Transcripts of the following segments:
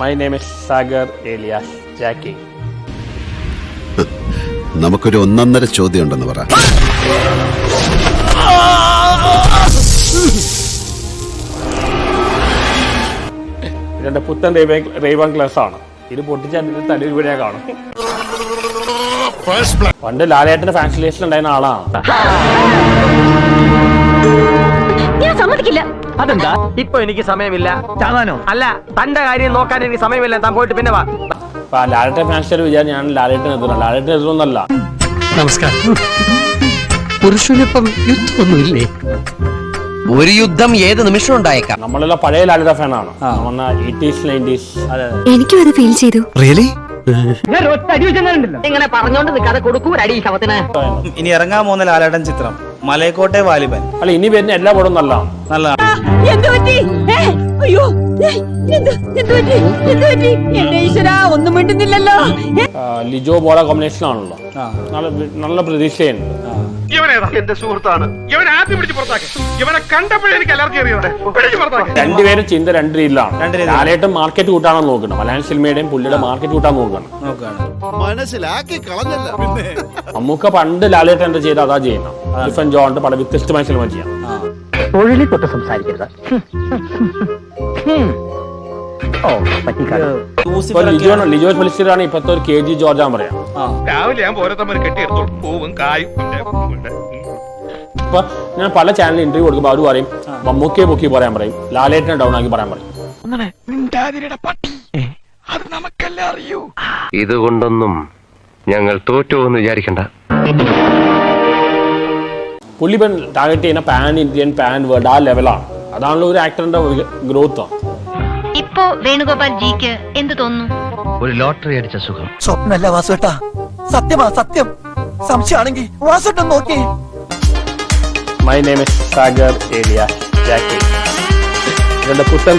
My name is Sagar alias Jackie. നമുക്കൊരു ഒന്നൊന്നര ചോദ്യം ഉണ്ടെന്ന് പറ. ഇതിന്റെ പുത്തൻ റേവൻ ക്ലാസ് ആണ്. ഇത് പൊട്ടിച്ചാൽ തലയിൽ വീഴാൻ കാണും. പണ്ട് ലാലേട്ടന്റെ ഫാൻസ് ലിസ്റ്റിൽ ഉണ്ടായിരുന്ന ആളാണ്. ഞാൻ സമ്മതിക്കില്ല. അതെന്താ? ഇപ്പൊ എനിക്ക് സമയമില്ല. ചാവാനോ? അല്ല, തന്റെ കാര്യം നോക്കാൻ എനിക്ക് സമയമില്ല. താൻ പോയിട്ട് പിന്നെ വാ. ലാലേട്ടൻ ഫാൻസ് വിചാരം ഞാൻ ലാലേട്ടൻ എത്തുന്നു. ലാലേട്ടൻ എത്തുന്നല്ല. നമസ്കാരം. പുരുഷനിപ്പം യുദ്ധമൊന്നുമില്ലേ? ഒരു യുദ്ധം ഏത് നിമിഷം ഉണ്ടായേക്കാം. നമ്മളെല്ലാം പഴയ ലാലേട്ട ഫാനാണ്. 80s 90s. എനിക്കും അത് ഫീൽ ചെയ്തു. റിയലി? ഇങ്ങനെ പറഞ്ഞോണ്ട് നിൽക്കാതെ കൊടുക്കൂ അടി ശവത്തിന്. ഇനി ഇറങ്ങാൻ പോകുന്ന ലാലേട്ടൻ ചിത്രം മലയക്കോട്ടെ വാലിബൻ. അല്ല, ഇനി വരുന്ന എല്ലാ പടവും നല്ലതാണ്. ഒന്നും മിണ്ടുന്നില്ലല്ലോ. ലിജോ ബോള കോമ്പിനേഷൻ ആണല്ലോ. നല്ല പ്രതീക്ഷയുണ്ട്. എന്റെ സുഹൃത്താണ്. ഇവനെ ആദ്യം പിടിച്ച് പുറത്താക്കി. ഇവനെ കണ്ടപ്പോഴേ എനിക്ക് അലർജി അറിയാതെ രണ്ടുപേരും ചിന്ത രണ്ട് രീതിയിലാണ്. ലാലേട്ടൻ മാർക്കറ്റ് കൂട്ടാണെന്ന് നോക്കണം. മലയാള സിനിമയുടെയും പുള്ളിയുടെ മാർക്കറ്റ് കൂട്ടാൻ നോക്കണം. മനസ്സിലാക്കി കളഞ്ഞല്ല. പിന്നെ നമുക്ക് പണ്ട് ലാലേട്ടൻ എന്താ ചെയ്ത് അതാ ചെയ്യണം. ഡിഫൻ ജോണിന്റെ പല വ്യത്യസ്തമായ സിനിമ ചെയ്യാം. തൊഴിലിൽ തൊട്ട് സംസാരിക്കരുത്. ലിജോ ഫെലിസ്റ്ററാണ് ഇപ്പത്തെ ഒരു KG ജോർജാൻ പറയാം. രാവിലെ ഞാൻ ഓരോരുത്തർ കെട്ടിയെടുത്തോളൂ പൂവും കായും. ഇപ്പൊ ഞാൻ പല ചാനലിൽ ഇന്റർവ്യൂ കൊടുക്കുമ്പോൾ അവർ പറയും മമ്മൂക്കയെ പൊക്കി പറയാൻ പറയും, ലാലേട്ടനെ ഡൗൺ ആക്കി പറയാൻ പറയും. ഇതുകൊണ്ടൊന്നും ഞങ്ങൾ തോറ്റുവെന്ന് വിചാരിക്കണ്ട. പുള്ളി ഇപ്പം ടാർഗറ്റ് ചെയ്യുന്ന പാൻ ഇന്ത്യൻ പാൻ വേൾഡ് ആ ലെവലാണ്. അതാണല്ലോ ഒരു ആക്ടറിന്റെ ഗ്രോത്ത്. ഇപ്പോ വേണുഗോപാൽ ജിക്ക് എന്ത് തോന്നുന്നു? ഒരു ലോട്ടറി അടിച്ച സുഖം. സ്വപ്നല്ല വാസുട്ടാ, സത്യമാ സത്യം. സംശയമാണെങ്കിൽ വാസുട്ടം നോക്കി. My name is Sagar alias Jackie. ഇതിന്റെ പുത്തൻ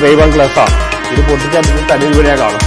റേവൻ ക്ലാസ് ആണ്. ഇത് പൊട്ടിച്ചാൽ തലയിൽ വീഴാൻ കാണും.